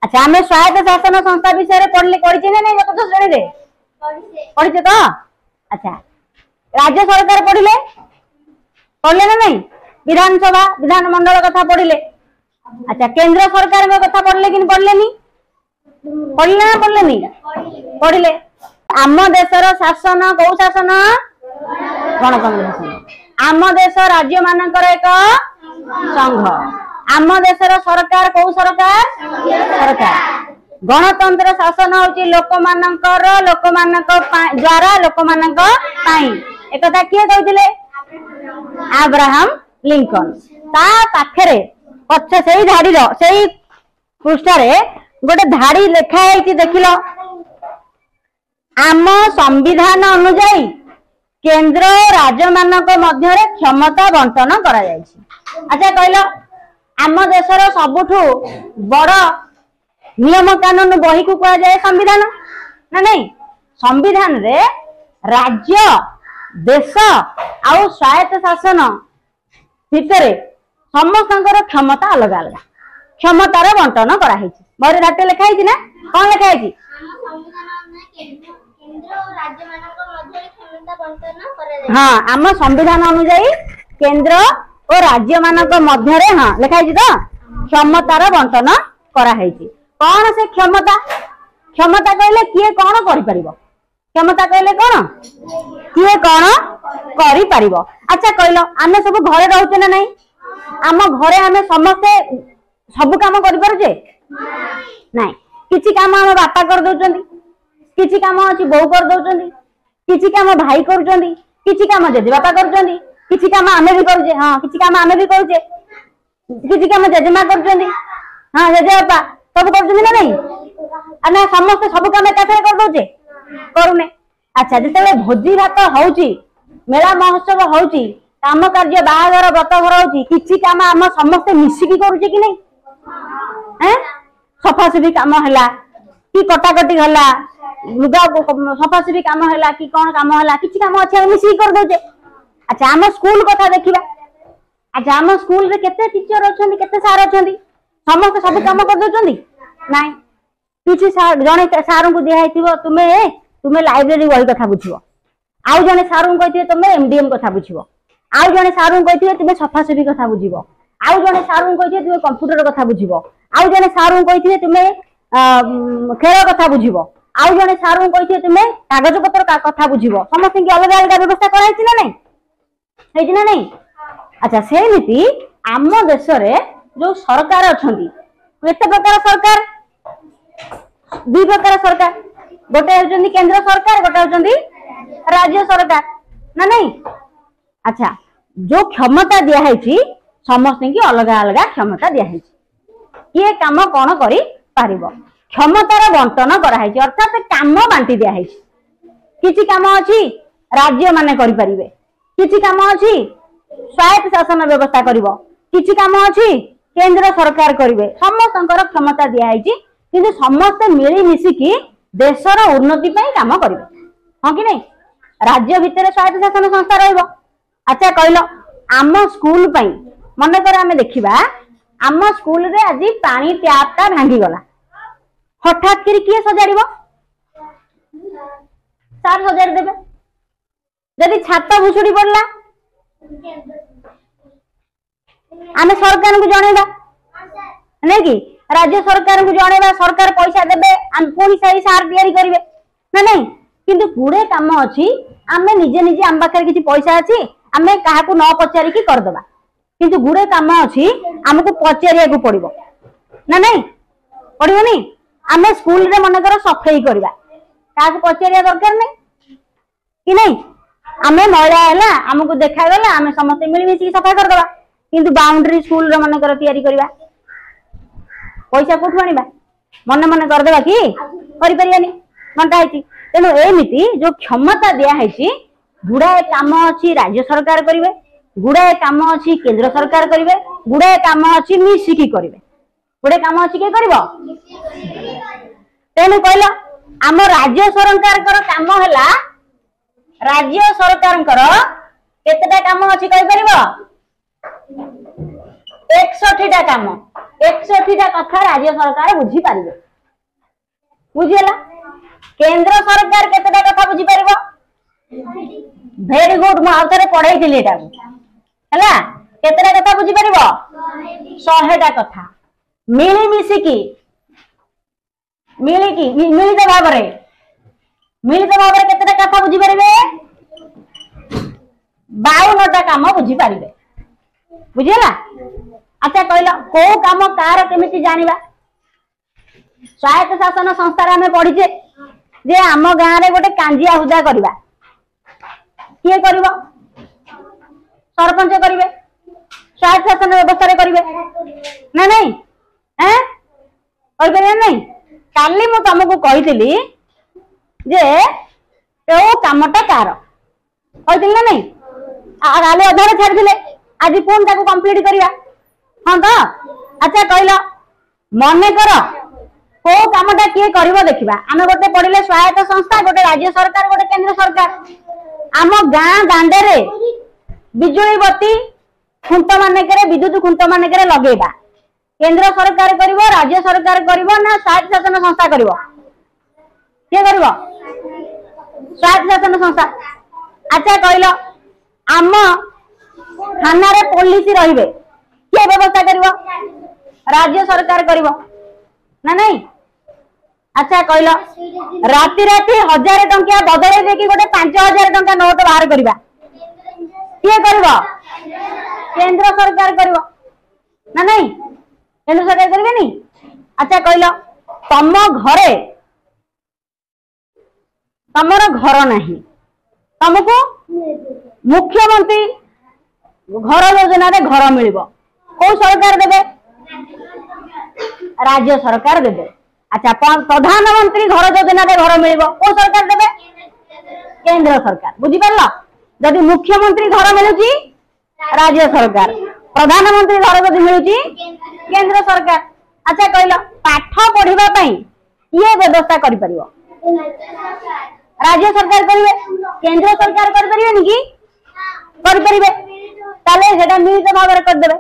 अच्छा आम स्वायत्त शासन संस्था विषय पढ़ले पढ़ी ना नहीं चतुर्थ श्रेणी पढ़ी तो अच्छा राज्य सरकार पढ़ले पढ़ले ना नहीं विधानसभा विधानमंडल कथा पढ़ले अच्छा केंद्र सरकार कथा पढ़ले कि पढ़ले पढ़ले ना पढ़ले नहीं पढ़ले आम देशर शासन कौ शासन गणतंत्र शासन आम देश राज्य मानकर एक संघ आम देशर सरकार कौ सरकार सरकार गणतंत्र शासन होची लोक द्वारा लोक एक किए कहते अब्राहम लिंकन ता पाखरे पछ से धाड़ी से पृष्ठ गोटे धाड़ी लिखाई देखिल आम संविधान अनुजाई केंद्र राज्य मानक मध्य क्षमता बंटन करा जायछि। अच्छा कहल आम देशर सबुठु बड़ नियम कानून बही को कहा जाए संविधान ना नहीं संविधान रे राज्य देश आउ स्वायत्त शासन भितर समस्त क्षमता अलग अलग क्षमतार बंटन कराई बहरे धाटे लिखाई ना कौन लिखाई हाँ आम संविधान अनुजाई केंद्र और राज्य मानक मध्य हाँ लिखाई तो क्षमतार बंटन कराई कौन से क्षमता क्षमता कहले किए कौन करि क्षमता कहले कौन किए कौन करि परिबो। अच्छा कहलो आमे सब घरे रहउते ना नहीं आम घरे आमे समस्ते सब काम करि पारुजे नहीं किछि काम आम बापा कर दउचंदी किछि काम अछि बोऊ कर दउचंदी किछि काम भाई करूचंदी किछि काम जेजे बापा करूचंदी किछि काम आमे भी करूजे हाँ किछि काम आमे भी करूजे किछि काम जेजेमा करूचंदी हाँ जेजे बापा सब करूचंदी ना नहीं आमे समस्त सब काम एकाथरे कर दउचे करूने। अच्छा जिते भोजी भात होउची मेला महोत्सव होउची काम कार्य बाहागर व्रतघर होउची किछि काम आम समस्त मिसिकी करूचे कि नहीं हैं सफासफी काम हैला कि कटाकटी हला लुगा सफासफी काम हैला कि कौन काम हैला किछि काम अछि मिसिकी कर दउचे। अच्छा आम स्कूल कथा देखिबा अच्छा आम स्कूल रे केते टीचर अछंदी केते सार अछंदी समस्त सब काम कर दउचंदी नाही किछि सार जणे सार को दिया हेतिबो तुमे लाइब्रेरी बही कथा बुझिबो आउ जणे सार को कहिथिबे तुमे एमडीएम कथा बुझिबो आउ जणे सार को कहिथिबे तुमे सफासफी कथा बुझिबो आउ जणे सार को कहिथिबे तुमे कंप्यूटर कथा बुझिबो आउ जणे सार को कहिथिबे तुमे खेल कथा बुझिबो आउ जणे सार को कहिथिबे तुमे कागज पत्र कथा बुझिबो समस्त की अलग अलग व्यवस्था कराइछि ना नहीं हेछि ना नहीं। अच्छा सेमिति आम देश रे जो सरकार अछंती केते प्रकार सरकार दुई प्रकार सरकार गोटे होचंदी केंद्र सरकार गोटे होचंदी राज्य सरकार ना नहीं। अच्छा जो क्षमता दिया है समस्त की अलग अलग क्षमता दिया है किए काम कौन करि पारिबो क्षमतार बंटन कराई अर्थात काम बांटी दिया है किछि काम अछि राज्य माने करि परिबे किछि काम अछि स्वायत्त शासन व्यवस्था करिवो किछि काम अछि केंद्र सरकार करिवे समस्तंकर क्षमता दिया है किंतु समस्त मिली मिसिकी देशर उन्नति पई काम करिवे हां कि नहीं राज्य भितर स्वायत्त शासन संस्था रहइबो। अच्छा कहलो आम स्कूल पई मन कर आमे देखिबा आम स्कूल रे आज पानी टैप ता भांगी गला हठात करी किए सजाड़िबो सार सजाड़ देबे जदि छात भुसुड़ी पड़ला आमे सरकार को जणेबा नहीं कि राज्य सरकार को जणेबा सरकार पैसा देबे हम पुणी सही सार तैयारी करिवे ना नहीं किंतु गुडे काम अछि आमे निजे निजे आम पाखरे किछि पैसा अछि आमे काहाकू न पचारि की कर दबा किंतु गुडे काम अछि हमको पचारिया को पड़िबो ना नहीं पड़िबो नहीं आमे स्कूल रे मन कर सफाई करबा काहाकू पचारिया दरकार नहीं कि नहीं आमे मैला हैला हमको देखा गला आमे समस्त मिली मिसी सफा कर दबा किंतु बाउंड्री स्कूल रे मन कर तैयारी करबा पैसा कोठु आनिबा मन मन कर देबा कि करि परियानी मनटा हैछि तेनो एमिति जो क्षमता दिया हैछि गुड़ाए काम अछि राज्य सरकार करिवे गुड़ाए काम अछि केंद्र सरकार करिवे गुड़ाए काम अछि मिसिकी करिवे गुड़े काम अछि के करबो तेनु कहला आम राज्य सरकार कर काम हला राज्य सरकार कर केतेटा काम अछि कहि परिबो 61 टा काम 61टा कथा राज्य सरकार बुझी पारिबे बुझिला केंद्र सरकार केतेटा कथा बुझी पारिबो वेरी गुड मु आउथरे पढाई थिली एटा हला केतेटा कथा बुझी पारिबो 100टा कथा मिली मिसिकी मिलित भाव केतेटा कथा बुझी पारिबे 52टा काम बुझी पारिबे बुझिला अच्छा कहला को काम कार केमिति जानिबा स्वायत्त शासन संस्था में पढ़ीचे जे आम गाँव रे गोटे कांजिया हुदा करवा किए करिवो सरपंच करिवे स्वायत्त शासन व्यवस्था रे करिवे ना नहीं हैं और करिवे नहीं काली मु तुमको कहितली जे तो कामटा कार कहितली ना नहीं आले अधारे छाड़ दिले आज पुन ताको कंप्लीट करिया हां तो अच्छा कहला मने कर को कामटा किए करिवो देखिबा आमे गोटे पढिले स्वायत्त संस्था गोटे राज्य सरकार गोटे केंद्र सरकार आम गाँ दांडे रे बिजुली बत्ती खुंट मानेकरे विद्युत खुंट मानेकरे लगेबा केंद्र सरकार करिवो राज्य सरकार करिवो ना स्वायत्त शासन संस्था करिवो के करिवो स्वायत्त शासन संस्था अच्छा कहलो आम थाना रे पुलिस रहिबे के व्यवस्था करिवो राज्य सरकार करिवो ना नहीं अच्छा कहलो राति राति 1000 टंका बदले देकी गोटे 5000 टंका नोट बाहर करिबा के करिवो केंद्र सरकार करिवो ना नहीं केंद्र सरकार करिवे नी अच्छा कहलो तम घरे तमर घर नहीं तुमको मुख्यमंत्री घर योजना रे घर मिलिबो को सरकार देबे राज्य सरकार देबे अच्छा प्रधानमंत्री घर योजना रे घर मिलिबो को सरकार देबे केंद्र सरकार बुझी परलो जदि मुख्यमंत्री घर मिलुची राज्य सरकार प्रधानमंत्री घर जदि मिलुची केंद्र सरकार अच्छा कहलो पाठ पढ़िबा पई ये व्यवस्था करि परिबो राज्य सरकार करिवे केंद्र सरकार करि परिबेनी की करि परिबे ताले सेटा मिलित भाव कर देबे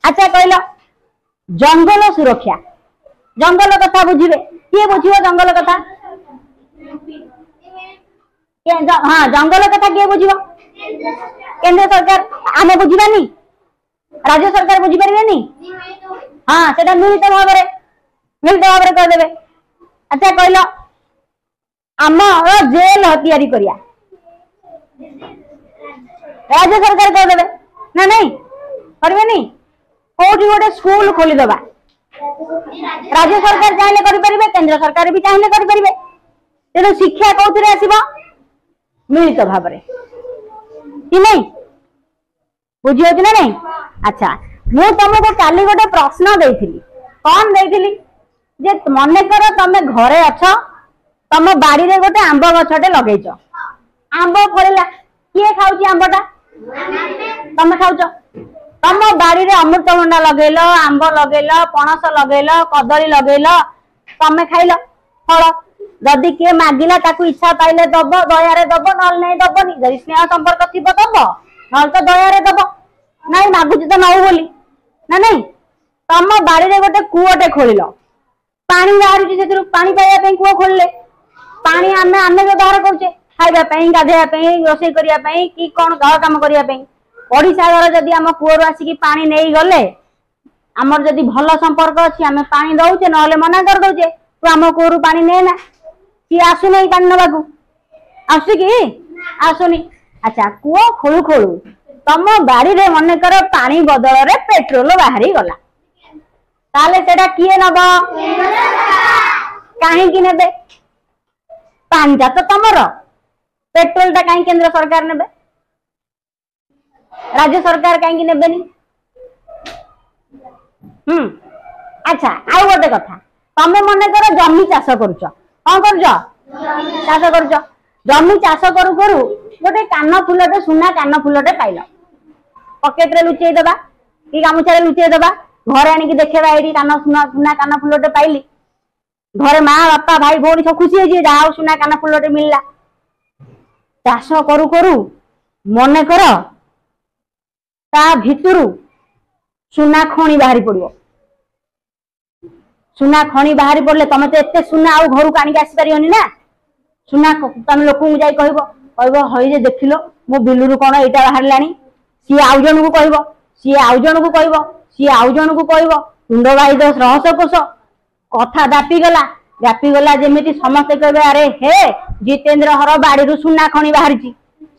अच्छा कहलो जंगल सुरक्षा जंगल कथा बुझिबे किए बुझिबो जंगल कथा हाँ जंगल कथा किए बुझिबो केंद्र सरकार आमे बुझिबानी राज्य सरकार बुझी परिबेनी हाँ सेटा मिलित भाव कर देबे अच्छा कहलो आम जेल तैयारी करिया राज्य सरकार कर देबे ना नहीं करबेनी कोठी गोटे स्कूल खोली दबा राज्य सरकार चाहे करि परिबे केंद्र सरकार भी चाहे करि परिबे तेणु शिक्षा कोथिरे आसीबो मिलित भाव रे कि नहीं बुझियो कि नहीं अच्छा मु तुमको काली गोटे प्रश्न देइथिली कौन देइथिली जे मने कर तमे घरे अछ तम बाड़ी रे गोटे आंब गछटे लगेइछ आंब फळिला किए खाउची आंबटा तमे खाउछ तम बाड़ी रे अमृतभंडा लगेल आंब लगेल पणस लगेल कदली लगेल तमे खाइल फल जदि किए मागिला ताकू इच्छा पाइले दब दयारे दब नल नहीं दबनी जदि स्नेह संपर्क थिबो दब नल तो दयारे दब नहीं मागुची तो नौ बोली ना नहीं तम बाड़ी रे गोटे कूओटे खोलिल पानी बाहरुची सेतिरु पानी पाइबा पई कूओ खोलले पानी आमे आमे व्यवहार करछे खाइबा पई गाधेया पई रोषेई करिया पई की कोन घर काम करिया पई ओडिशा घर जदि आम कूअरु आसिकी पानी नहीं गले आमर जदि भल संपर्क अच्छी आम पानी दौचे ना मना कर दौचे तू आम कूअरु पानी ने ना कि आसुनी पानी नवाकू आसु कि आसुनी अच्छा कूओ खोलु खोलु तम बाड़ी रे मन कर पानी बदल रे पेट्रोल बाहरी गला ताले सेटा किए नब काहे कि नेबे पानीटा तो तमर पेट्रोलटा काहे केंद्र सरकार नेबे राज्य सरकार कहीं नेबेनी अच्छा आउ गोटे कथा तमे मन कर जमी चाष करुच कौन करुच चाष करुच जमी चाष करू करू गोटे कान फुलटे सुना कान फुलटे पाइल पकेट रे लुचेई दबा कि गामुछा रे लुचेई दबा घरे आनी देखेबा एडी कान सुना कान फुलटे पाइली घरे माँ बापा भाई भौणी सब खुशी होइजे जा सुना कान फुलटे मिलला चाष करू करू मन कर ता भितरु सुना खणी बाहरी पड़ो सुना खणी बाहरी पड़े तुम तो एत सुना आउ घर को आनिक आसी पारियोनी ना सुना तुम लोक जाई कहब हई देख लो मो बिलू कौन यहाँ बाहर सी आउ जन को कह सी आउ जन को कह सी आउ जन को कह तुंड भाई दोष रहस्य कोष कथा व्यापीगला जमी समस्ते कहे अरे हे जितेंद्र हर बाड़ी सुना खणी बाहरी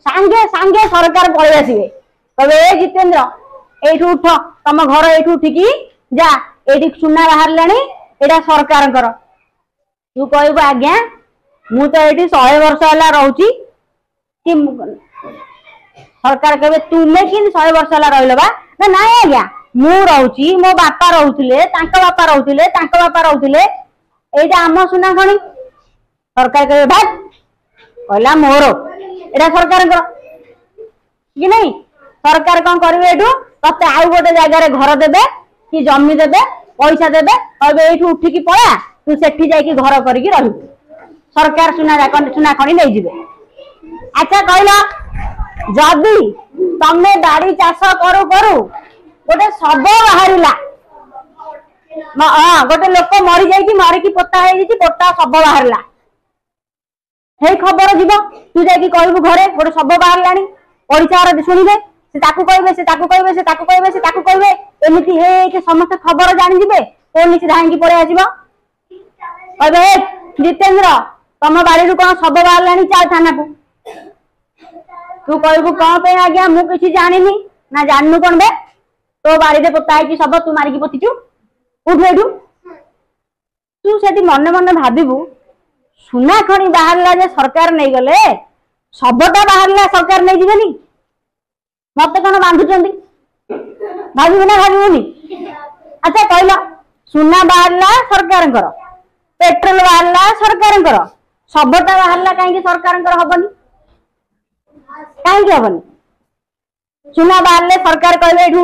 सांगे सांगे सरकार पलि आसवे कहे ए जितेंद्र एठू उठ तुम घर एठू उठिकी जा ये सुना बाहर एटा सरकार तू कहबू आज्ञा मु तो ये 100 वर्ष है रोची कि सरकार कहे तुम्हें कि 100 वर्ष है रही बा ना आज्ञा मु रोची मो बापा रोते बापा रोते यहाँ आम सुना खणी सरकार कहे भाग कहला मोर एटा सरकार कि नहीं सरकार कौन करेंगे एठू ते आउ गोटे जगार घर देबे कि जमी देबे पैसा देबे कहबे एठू उठिकी पळा तू सेठी जाइकी घर करिकी रही सरकार सुना खणी नहीं जिबे। अच्छा कहला जदी तमे बाड़ी चाष करू करू गोटे शव बाहरिला गोटे लोक मरी जाइकी मरिकी पोता है पोता शव बाहरिला हे खबर जीव तू जाइकी कहबू घरे गोटे शव बाहरिलानी ओडिसा शुणिबे से ताकू कहबे एमती हे समस्त खबर जानी जिबे पुलिस धाई पड़े आसब कहे जितेंद्र तुम बाड़ी कौन शव बाहर चल थाना को तू कहबू कौन पे आज्ञा मु किसी जानी ना जानू कौन बे तो बाड़ी पोता है शव तू मारिकी पोतीचु उठ एठू तू से मन मन भाबू सुना खणी बाहर सरकार नहीं गले शवटा बाहर सरकार नहीं जीवेनी मत कौन बांधुंट भावी ना भावी अच्छा कहला सुना बाहर सरकार पेट्रोल बाहर सरकार शवटा बाहर कहीं सरकार हबनी कहीं हबनी सुना बाहर सरकार कहे एठू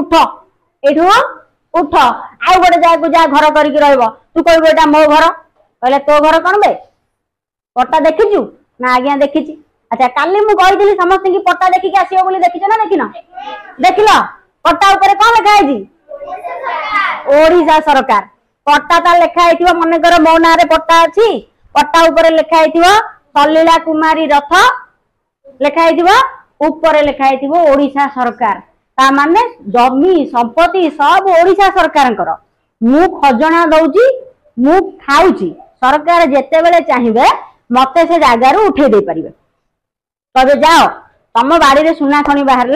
उठ आउ गोटे जगह जा घर करके तू कहबू एटा मो घर कहले तो घर कौन बे पट्टा देखीचु ना आज्ञा देखी अच्छा काली मु कही समस्त की पट्टा देखिक आसो बोली देखिच ना देखिन देखिल पट्टा ऊपर कौन लिखाई ओडिशा सरकार पट्टा ता लिखाई मन कर मो ना पट्टा अच्छी पट्टा ऊपर लिखाई सलीला कुमारी रथ लिखाई ऊपर लिखाई ओडिशा सरकार ता माने जमी संपत्ति सब ओडिशा सरकार मु खजना दउची मु खाऊची सरकार जेते बेले चाहिए मते से जगार उठे दे पारिबे तबे जाओ तुम बाड़ी रे सुना खणी बाहर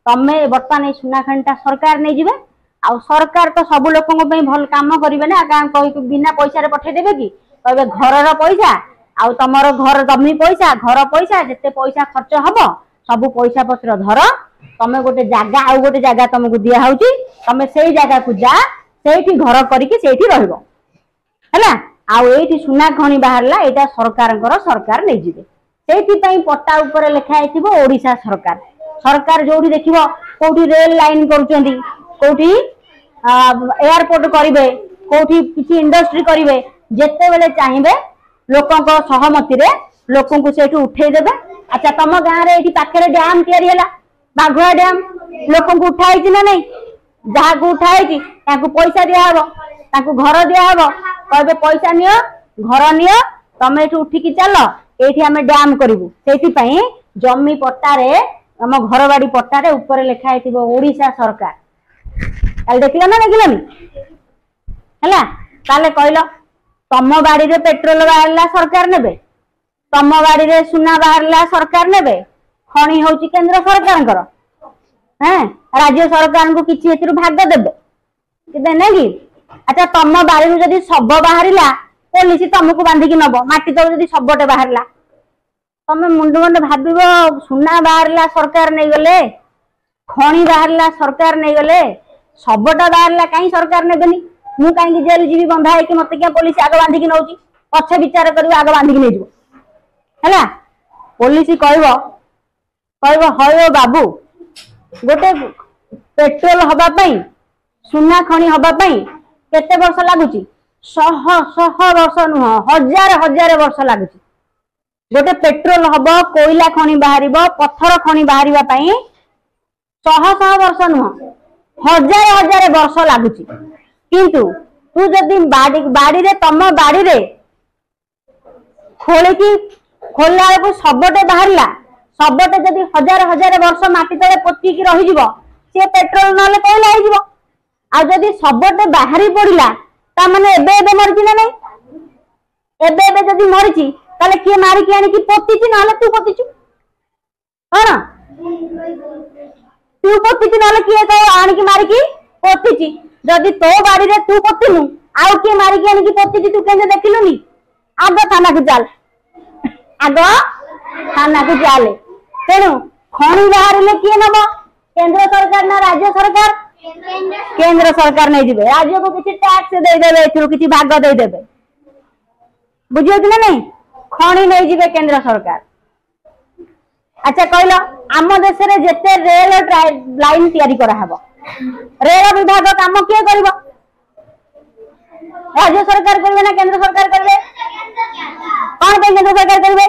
तमे बर्तमान सुना खणीटा सरकार नहीं जिबे आ सरकार तो सब लोक भल काम करेंगे ना कह बिना पैसा रे पठे देबे कि कहे घर पैसा आउ तमर घर जमी पैसा घर पैसा जिते पैसा खर्च हम सब पैसा पत्र धर तमे गोटे जगह आउ गोटे जगह तुमको दिया होउची तमे सेई जगह को जा सेठी घर करके सेठी रहइबो हैला आउ एठी सुना खणी बाहरला एटा सरकार नहीं जिबे सेठी पट्टा ऊपर लिखाई ओडिशा सरकार सरकार जो देखिबो कोठी रेल लाइन करूचंदी कोठी एयरपोर्ट करिवे कोठी किसी इंडस्ट्री करिवे जेते बेले चाहिए लोकों को सहमति रे लोकों को सेठू उठे देबे। अच्छा तुम गाँव रे एठी पाखरे डैम तैयारी होला बाघुआ डैम लोकों को उठाई ना नहीं जहाँ को उठाई पैसा दिहब ताकू घर दिहब कहे पैसा नियो घर नियो तमे एठू उठिकी चल एठी आमे डैम करिवु सेठी जमी पट्टारे आम घर बाड़ी पट्टारे ऊपर लिखाई ओडिशा सरकार कल देखल ना देखलनी है ताले कहल तम बाड़ी रे पेट्रोल बाहर सरकार नेबे तम बाड़ी रे सुना बाहर सरकार नेबे खणी होची केंद्र सरकार हैं राज्य सरकार को किसी भाग देबे देने कि अच्छा तम बाड़ी जदि शब बाहरिला पुलिस तुमको बांधिकी नब माटी तक जदि शबटे बाहरिला तमे मुंड मुंड भाव सुना बाहर सरकार नहीं गले खणी बाहर सरकार नहीं गले शबटा बाहर कहीं सरकार नेबेनी मु कहीं जेल जीवी बंधा है कि मत क्या पुलिस आग बांधिकी नौ पछे विचार कर आग बांधिकी नहीं है पुलिस कह हयो बाबू गोटे पेट्रोल हवापाई सुना खणी हवापाई केते वर्ष लगुच शह शह वर्ष नुह हजार हजार वर्ष लगुच गोटे पेट्रोल हम कोयला खଣି बाहर पत्थर खଣି बाहर शह शह वर्ष नुह हजार हजार वर्ष लगुच किंतु तू जदि बाड़ी रे तम बाड़ी रे खोलिकी खोलला बेलू सबटे बाहरला सबटे जदि हजार हजार वर्ष माटी तले पोतिकी रही सी पेट्रोल ना कोयला हो आ जदि सबटे बाहरी पड़ा ता माने एबे एबे मरची ना नहीं एबे एबे जदि मरची ताले किए मारिकी आनिकी पोतीची ना तू पोतीचु कौन तू पोतीची ना किए तो आनिकी मारिकी पोतीची जदि तो बाड़ी रे तू पोतीनु आउ किए मारिकी आनिकी पोतीची तू केने देखिलुनी आग थाना को चल आग थाना को चल तेणु खणी बाहर किए नब केंद्र सरकार ना राज्य सरकार केंद्र सरकार नहीं दिबे राज्य को किसी टैक्स दे देबे एथुरु किसी भाग दे देबे बुझियो कि नहीं खणी नहीं जिबे केंद्र सरकार। अच्छा कहलो आम देश रे जेते रेल लाइन तैयारी करा हबो रेल विभाग काम किए करबो राज्य सरकार करबे ना केंद्र सरकार करबे कौन पे केंद्र सरकार करबे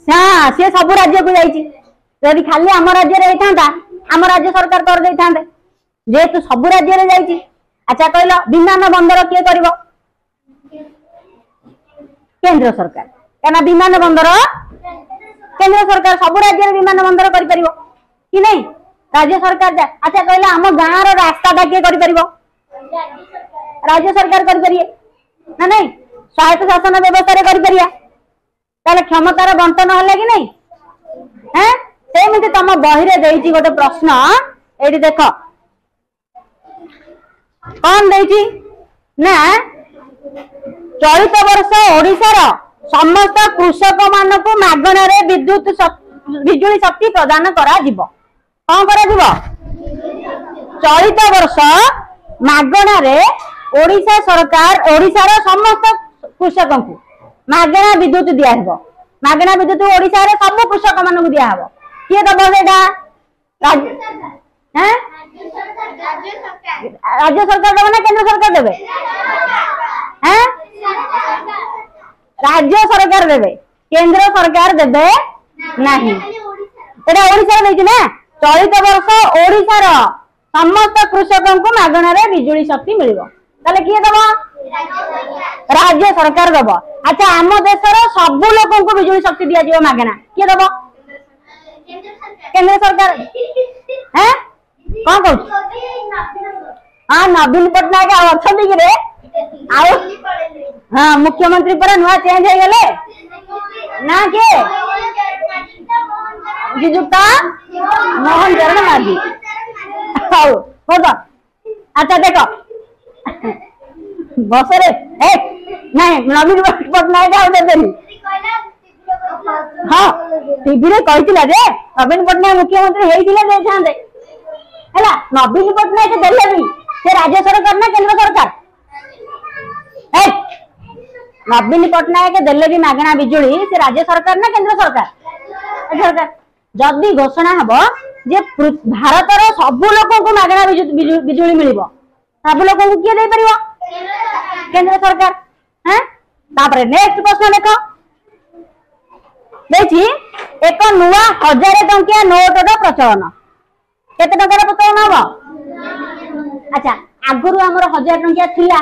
हां से सब राज्य को जाईची यदि खाली आम राज्य रे होता आम राज्य सरकार कर दे थांदे जेहेतु सब राज्य रे जाईची। अच्छा कहलो विमान बंदर किए करबो केंद्र सरकार कहना विमान बंदर केंद्र सरकार सब राज्य रे विमान बंदर करि परिबो कि नहीं राज्य सरकार जा। अच्छा कहला आम गाँव रो रास्ता टा किए करि परिबो राज्य सरकार करि परिए ना नहीं स्वायत्त शासन व्यवस्था रे करि परिया ताले क्षमतार बंटन होला कि नहीं हैं सेमति तम बही रे देइची गोटे प्रश्न एठी देख कौन देइची ना चलित वर्ष ओडिशार समस्त कृषक मानक मागण रे विद्युत बिजुली शक्ति प्रदान करा जिवो कौन करा जिवो चलित वर्ष मागण रे ओडिशा सरकार ओडिशार समस्त कृषक को मागणा विद्युत दिया हेबो मागणा विद्युत ओडिशा रे सब कृषक मानक दिया हेबो किए दबो सेटा हैं राज्य सरकार देबे ना केंद्र सरकार देबे हैं राज्य सरकार देबे केंद्र सरकार देबे नहीं एटा ओडिशा रे ना चलित वर्ष ओडिशा रो समस्त कृषक को मागणा रे बिजुली शक्ति मिलिबो ताले किए दबो राज्य सरकार दबो। अच्छा आम देश रो सब लोक को बिजुली शक्ति दिया जिवो मागणा किए दबो केंद्र सरकार हैं कौन कहू हाँ नवीन पट्टनायक अच्छा रे आओ हाँ मुख्यमंत्री पर नुआ चेंज हो गले ना के श्रीजुक्ता मोहन चरण माझी आओ हो तो अच्छा देखो बस रे ए नहीं नवीन पट्टनायक आउ देबेनी हाँ टीवी रे कहितिला जे नवीन पट्टनायक मुख्यमंत्री हेइतिला जे थांदे हैला नवीन पट्टनायक देले भी से राज्य सरकार ना केंद्र सरकार ए नवीन पट्टनायक देले भी मागणा बिजुली से राज्य सरकार ना केंद्र सरकार सरकार जदि घोषणा हबो जे भारत रो सब लोक को मागणा बिजुली मिलिबो सब लोक को किए दे परिबो केंद्र सरकार हैं तापरे नेक्स्ट प्रश्न देखो देखी एक नुआ 1000 टंकिया नोट रो प्रचलन केते टंका प्रचलन हबो अच्छा आगुरु हमर 1000 टंकिया थिला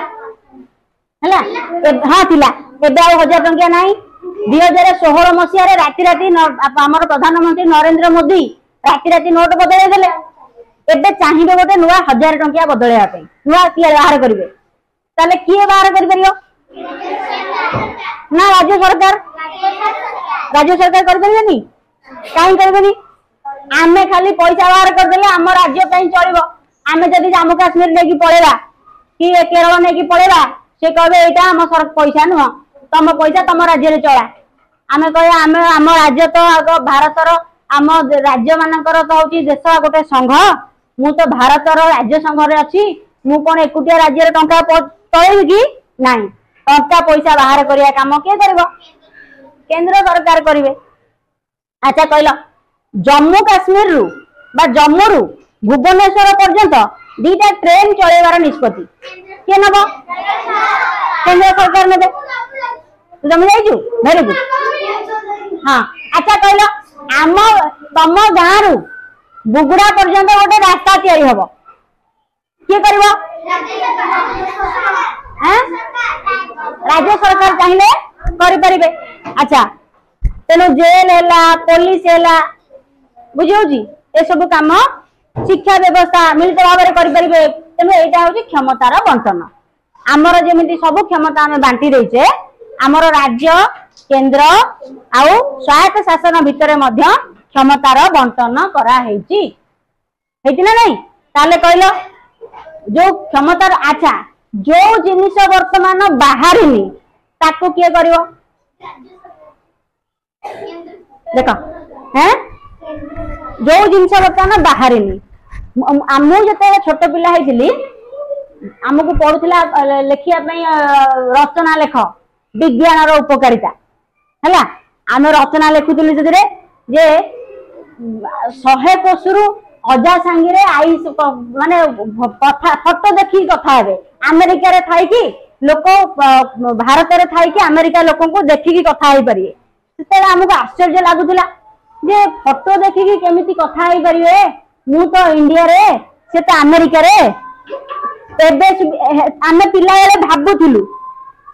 हैला हां थिला एबे आ 1000 टंकिया नाही 2016 मसिया रे राती राती हमर प्रधानमंत्री नरेंद्र मोदी राती राती नोट बदले देले एबे चाहिबे गोटे नुआ 1000 टंकिया बदलेया पे नुआ किए बाहर करिवे ताले किए बाहर करि परियो ना राज्य सरकार कर परिबेनी काई करबेनी आमे खाली पैसा बाहर कर देले हम राज्य पई चलिबो आमे जदी जम्मू काश्मीर नेकी पळेबा कि केरल नेकी पळेबा से कहबे एटा हम सर पैसा नुह तम पैसा तम राज्य रे चला आमे कहे आमे हम राज्य तो आग भारत रो आम राज्य मानकर तो होची देश गोटे संघ मु तो भारत रो राज्य संघ रे अछि मु कोन एकुटिया राज्य रे टंका तळेबी कि नाही टंका पैसा बाहर करिया काम के करबो केंद्र सरकार करिवे। अच्छा कहलो जम्मू काश्मीर रु बा जम्मू रु भुवनेश्वर पर्यंत दीटा ट्रेन चलेबार निष्पत्ति के नबो केंद्र सरकार ने तुम जाइजु वेरी गुड हाँ। अच्छा कहलो आम तम गाँव रु बुगुड़ा पर्यंत गोटे रास्ता तैयारी हबो किए करबो राज्य सरकार चाहिए करें। अच्छा तेणु जेल है पुलिस है बुझी ए सब कम शिक्षा व्यवस्था मिलित भाव में करें। तेणु यहाँ हूँ क्षमतार बंटन आमर जमी सब क्षमता आम बांटी देचे आमर राज्य केंद्र आउ स्वायत्त शासन भितर क्षमतार बंटन कराई ना नहीं ताले कहल जो क्षमतार अच्छा जो जिनिस वर्तमान बाहरी ताको किए कर देख हैं जो जिनिस वर्तमान बाहरी मुझे छोट पिला आमको पढ़ुला लेखिया रचना लेख विज्ञान उपकारिता है आम रचना लिखुलु से जे 100 कोशरु 1000 सांगे आई माने फोटो देखी कथा हे अमेरिका रे थाई कि लोक भारत रे थाई कि अमेरिका लोक को देखी कथा हे परिए से आमको आश्चर्य लगुला जे फोटो देखी केमिति कथा हे परिए मु तो इंडिया रे से तो अमेरिका रे आम पिला भावुलु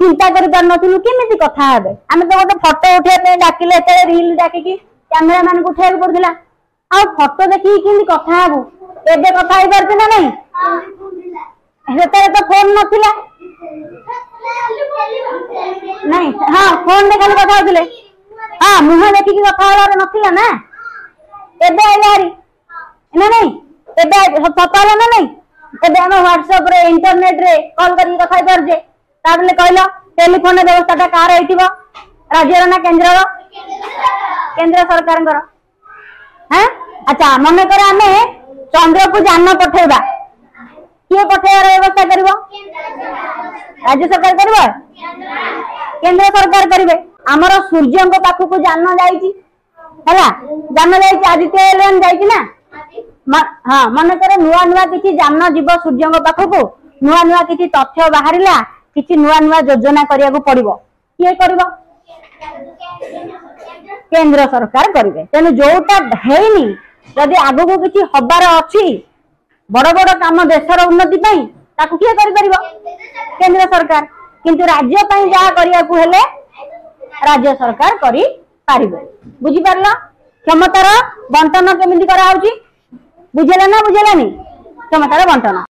चिंता कर पार्नु केमी कथा हे आम तो गोटे फोटो उठे डाकिले रिल डाकिकी कैमेरा मान को उठा पड़ता आ फोटो देखिए केमी कथा हबू एबे कथा हो पारछे ना नहीं सेते तो फोन नथिला नहीं हाँ फोन दे खाली कथा होतिले हाँ मुह देखिकी कथा होबार नथिला ना एबे आइला हरी ना नहीं एबे सताला ना नहीं एबे हम व्हाट्सएप रे इंटरनेट रे कॉल करके कथा हो पारछे ताबले कहलो टेलीफोन व्यवस्था कार होइतिबो राज्य ना केंद्र केंद्र सरकार हैं अच्छा मन कर आम चंद्र को जान पठेबा किए पठेबार व्यवस्था कर राज्य सरकार कर केंद्र सरकार करेंगे आमर सूर्य पाखक जान जाना आदित्य एलियन जाना हाँ मन कर नुआ नुआ किसी जान जीव सूर्य पाखक नुआ नुआ किसी तथ्य बाहर किसी नुआ नुआ योजना करने पड़ो किए कर केंद्र सरकार करेंगे तेणु जोटा हैनी जदि आगु को किसी हबार अच्छी बड़ बड़ काम देशर उन्नति किए कर केंद्र सरकार किंतु राज्य जहाँ करने राज्य सरकार करि पारिबे बुझी पारला क्षमतार बंटन केमिति करा होउची बुझेला ना बुझेलानी क्षमतार बंटन।